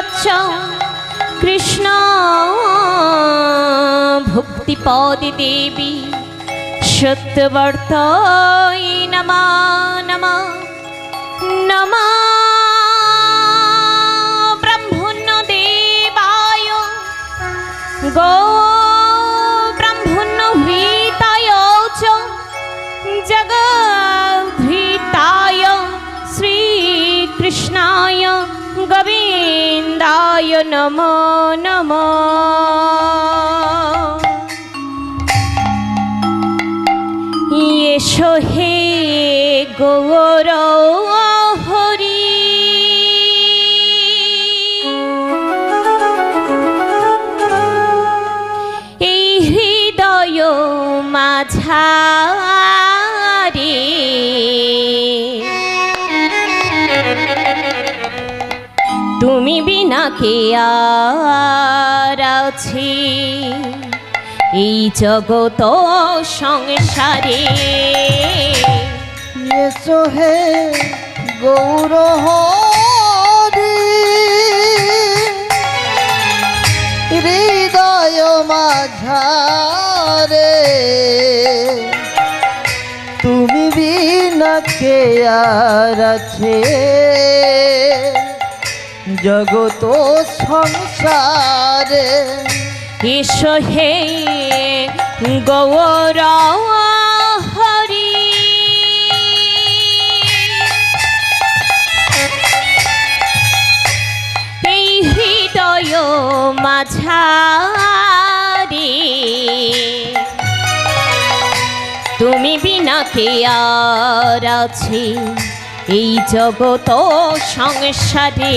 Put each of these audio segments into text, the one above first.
বচ্চ কৃষ্ণ ভক্তিপদে দেবী সত্যবর্তৈ নমা নমা নমা ব্রহ্মণ্য দেবায় গো ব্রহ্মণ্য হৃতায় চ জগদ্ধিতায় শ্রীকৃষ্ণায় গোবিন্দায় নমো নমঃ। এসো হে গৌর হরি এই হৃদয় মাঝারে তুমি বিনা কে আর আছে এই জগত সংসারে। এসো হে গৌর হরি হৃদয় মাঝারে তুমি বিনা কে আর আছে জগত সংসারে। এসো হে গৌর হরি এই হৃদয় মাঝারে তুমি বিনা কে আর আছে এই জগত সংসারে।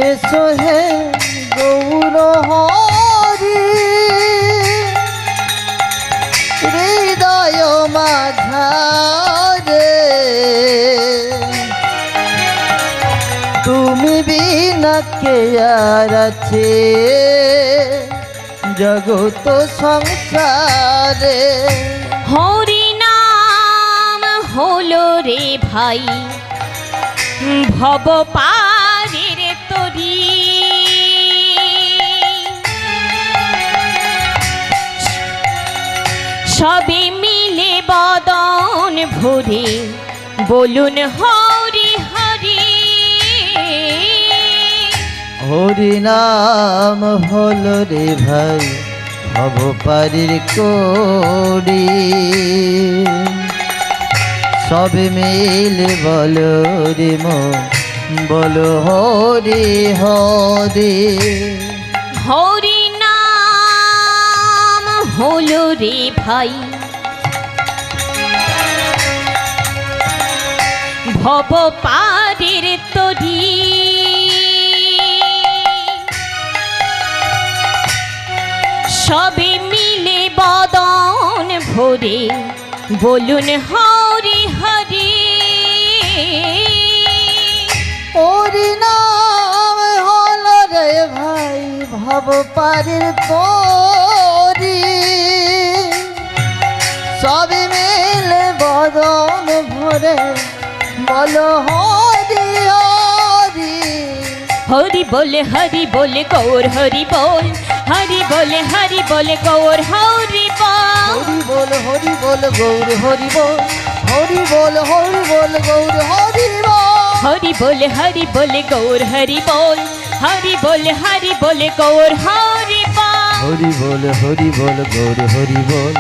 এসো হে গৌর হরি হৃদয় মাঝারে তুমি বিনা কে আর আছে জগত সংসারে। হরি নাম হলো রে ভাই ভব পারের তরি সবে মিলে বদন ভরে বলুন হরি হরি। হরি নাম হলো রে ভাই ভব পারির করি সবে মিলে বলো রে মন বলো হরি হরি। হরি নাম হলো রে ভাই ভব পারের তরি সবে মিলে বদন ভরে বলুন হরি হরি। হরি নাম হলো রে ভাই ভব পারির করি সবে মিলে বদন ভরে বলো হরি হরি। হরি বলে গৌর হরি বল হরি বলে গৌর হরি বল। হরি বল গৌর হরি বল হরি বল গৌর হরি বল। হরি বলে গৌর হরি বল হরি বলে গৌর হরি বল। হরি বল গৌর হরি বল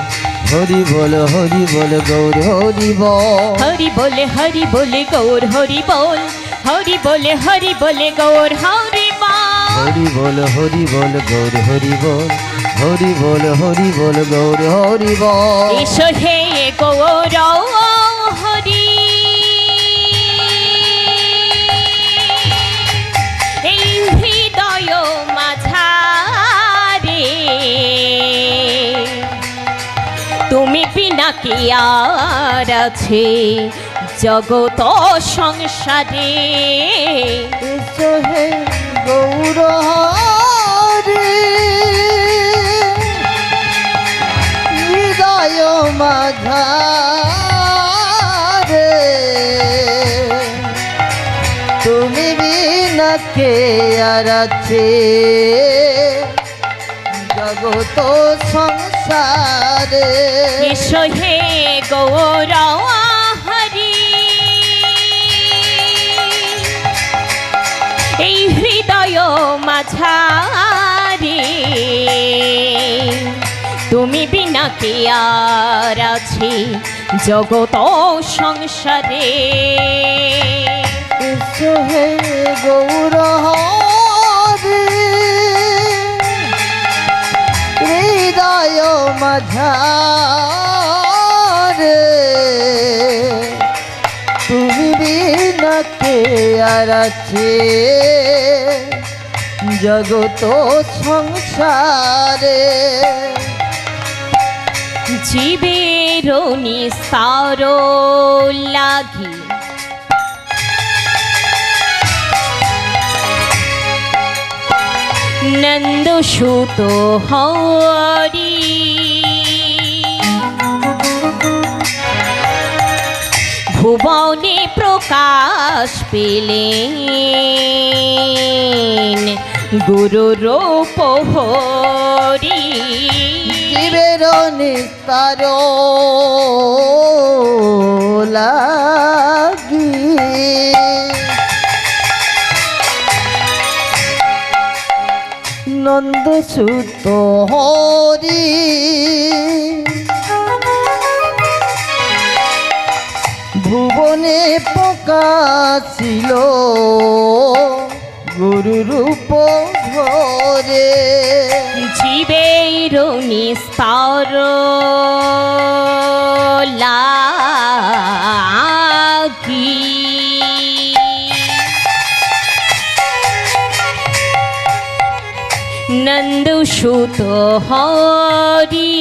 হরি বল গৌর হরি বল। হরি বলে গৌর হরি বল হরি বলে গৌর হরি বল। হরি বল গৌর হরি বল হরি বল গৌর হরি বল। এসো হে গৌর হরি এই হৃদয় মাঝারে তুমি বিনা কি আর আছে জগত সংসারে। এসো হে গৌর হরি হৃদয় মাঝারে তুমি বিন বিনা কে আর আছে জগত সংসারে। এসো হে গৌর হরি, এই হৃদয় মাঝারে তুমি বিনা কে আর আছে জগত সংসারে। এসো হে গৌর হরি, হৃদয় মাঝারে তুমি বিনা কে আর আছে জগত সংসারে। জীবের নিস্তার লাগি নন্দ সুত হরি, ভুবনে প্রকাশ পেলেন গুরু রূপ হরি। জীবের নিস্তার লাগি নন্দ সুত হরি, ভুবনে প্রকাশিল গুরু রূপ ধরে। জীবের নিস্তার লাগি নন্দ সুত হরি,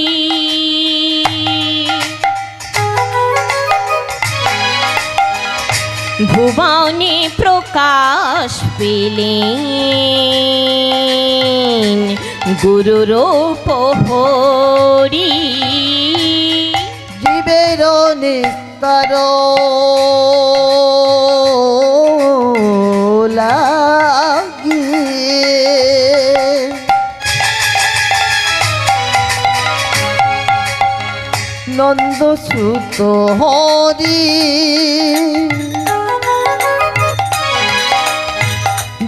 ভুবনে প্রকাশ পেলেন গুরু রূপ হরি। জীবের নিস্তার লাগি নন্দ সুত হরি,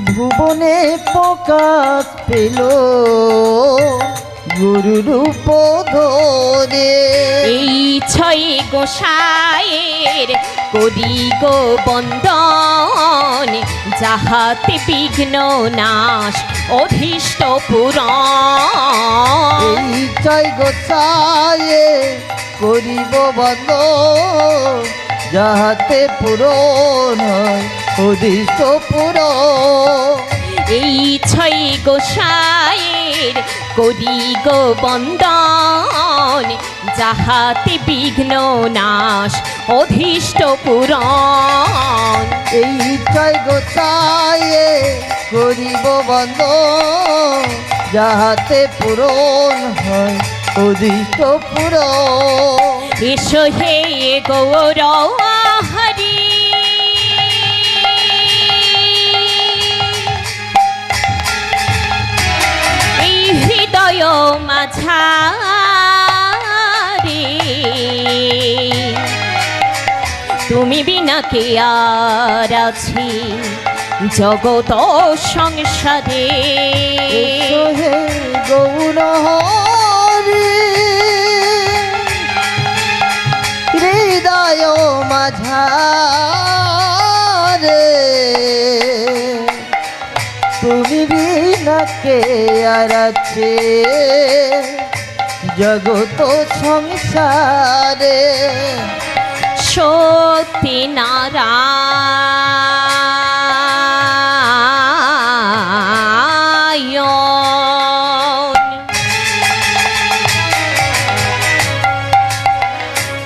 ভুবনে প্রকাশ পেল গুরু রূপ ধরে। এই ছয় গোসাইয়ের করি গো বন্দন, যাহাতে বিঘ্ন নাশ অধীষ্ট পুরাণ। এই চাই গোসায়ে করিব বন্ধ, যাহাতে পূরণ হয় উদিষ্ট পূরণ। এই ছয় গোসাইয়ের করি গো বন্দন, যাহাতে বিঘ্ন নাশ অধীষ্ট পুরাণ। এই চাই গোসায়ে করিব বন্ধ, যাহাতে পূরণ হয় উদিষ্ট পূরণ। এসো হে গৌর হরি, এই হৃদয় মাঝারে তুমি বিনা কে আর আছি জগত সংসারে। এসো হে গৌর হরি, হৃদয় মাঝারে তুমি বিনা কে আর আছে জগত সংসারে। সত্যি নারায়ণ,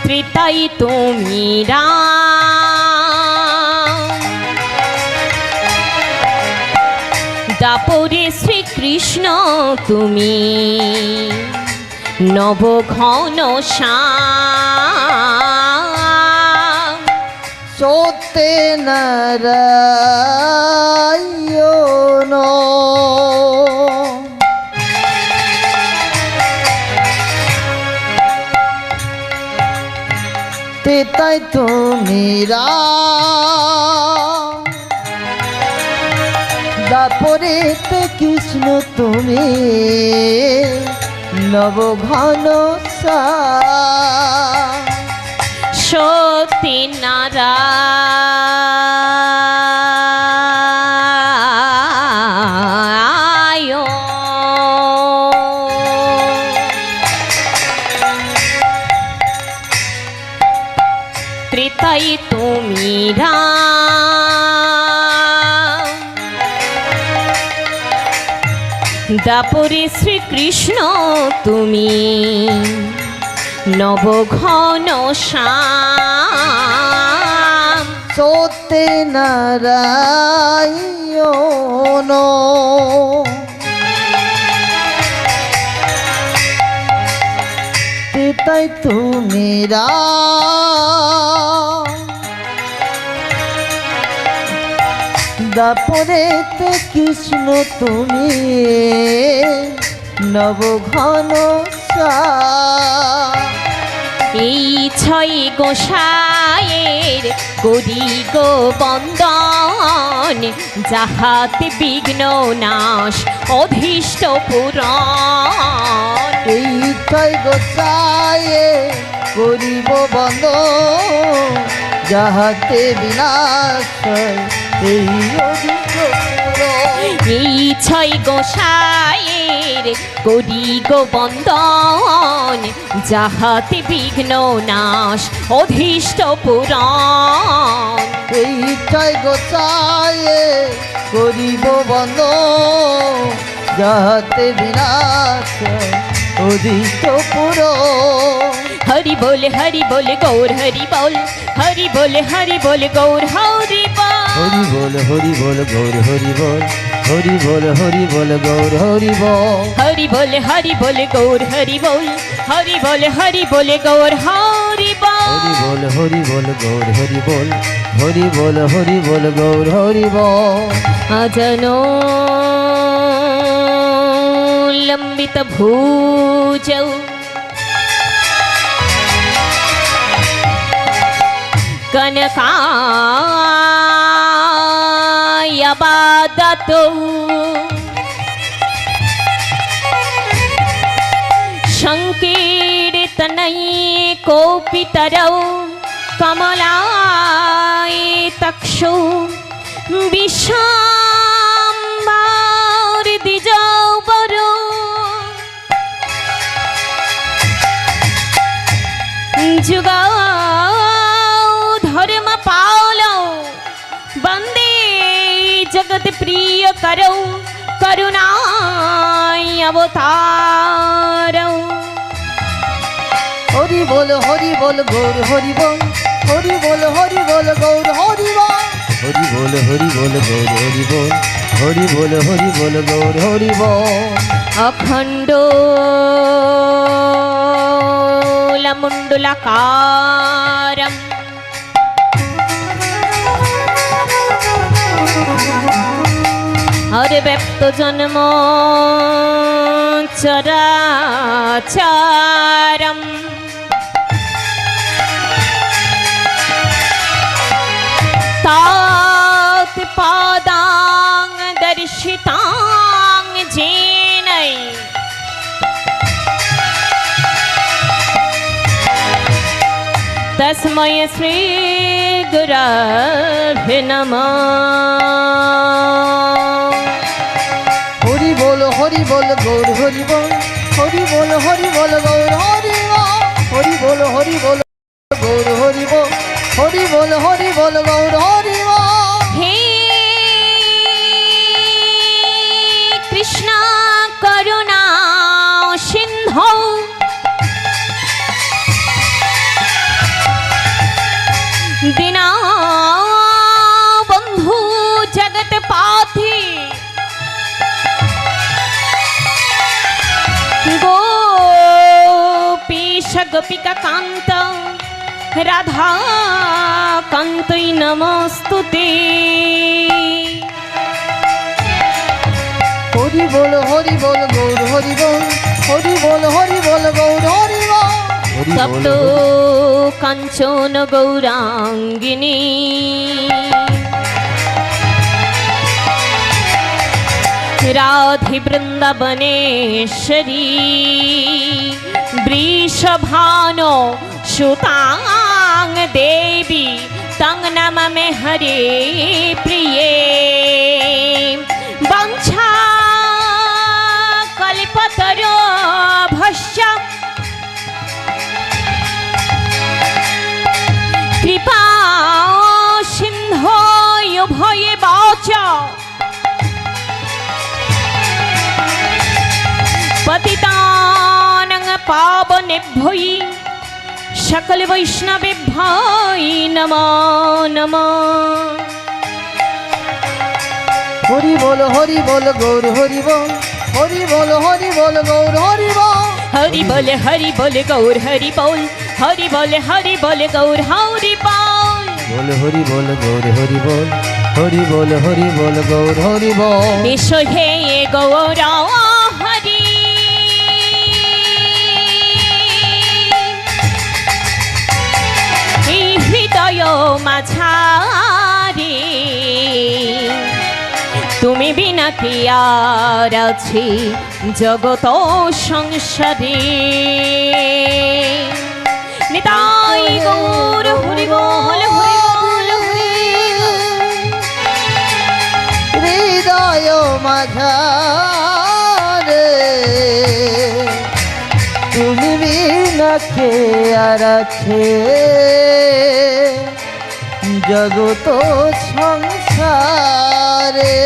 ত্রিতাই তুমি রাম, দাপরে শ্রীকৃষ্ণ তুমি, নব ঘন শ্যাম। সত্যে নারায়ণ, তাই তুমি দাপরেতে কৃষ্ণ তুমি নব ঘন সত্যি নারায়ণ ত্রেতাই তুমি রাম দাপরে শ্রীকৃষ্ণ তুমি নবঘন শ্যাম সত্যি নারায়ণ তাই তুমি দাপরেতে কৃষ্ণ তুমি নব ঘন এই ছয় গোসাইয়ের করি গো বন্দন যাহাতে বিঘ্ন নাশ অধীষ্ট পুরাণ এই ছয় গোসাইয়ে করিব বন্ধ যাহাতে বিনাশ হয় এই অধীষ্ট পুরাণ। এই ছয় গোসাইয়ের করি গো বন্দন যাহাতে বিঘ্ন নাশ অধীষ্ট পুরাণ এই ছয় গোসাইয়ে করিব বন্ধ যাহাতে বিনাশ হয় অধীষ্ট পুরাণ। হরি বলে গৌর হরি বল হরি বলে গৌর হরি বল হরি বল গৌর হরি বল হরি বল গৌর হরি বল হরি বলে গৌর হরি বল হরি বলে গৌর হরি বল হরি বল গৌর হরি বল হরি বল গৌর হরি বল। আজনো লম্বিত ভুজৌ কনকায়াবাদতৌ সংকীর্তনৈকোপিতরৌ কমলায়তক্ষৌ বিশ্বম্ভরদ্বিজৌবরৌ যুগৌ ধর্মপালৌ বন্দে জগৎ প্রিয় করৌ করুণায় অবতারৌ হরি বল গৌর হরি বল হরি বল গৌর হরি বল হরি বল গৌর হরি বল হরি বল গৌর হরি বল। অখণ্ড মুণ্ডলাকারম হরে ব্যক্ত জন্ম চরাচরম तात पादां दर्शितां जेनै तस्मै श्री गुरवे नमः। হরি বল গৌর হরি বল হরি বল গৌর হরি বল হরি বল গৌর হরি বল হরি বল গৌর হরি বল। हे कृष्ण करुणा सिन्धौ दीनबन्धु जगत्पथे गोपीश गोपिका कान्त राधा कान्तै नमस्तुते। হরি বল গৌর হরি বল হরি বল গৌর হরি বল হরি বল তপ্ত কাঞ্চন গৌরাঙ্গিনী রাধে বৃন্দাবনেশ্বরী বৃষভানো সুতাং দেবী তং নমমে হরে প্রিয়ে বাঞ্ছা কল্পতরুভ্যশ্চ কৃপা সিন্ধুভ্যেব চ পতিতানাং পাবনেভ্যো সকল বৈষ্ণবেভ্যো নমো নমো। হরি বল গৌর হরি বল হরি বল গৌর হরি বল হরি বল গৌর হরি বল হরি বল গৌর হরি বল বল হরি বল গৌর হরি বল হরি বল গৌর হরি বল এসো হে গৌর হরি এই হৃদয় মাঝারে তুমি বিনা কি আর আছি জগত সংসারে নিতাই গৌর হরি বল হৃদয় মাঝারে তুমি বিনা কে আর আছে জগত সংসারে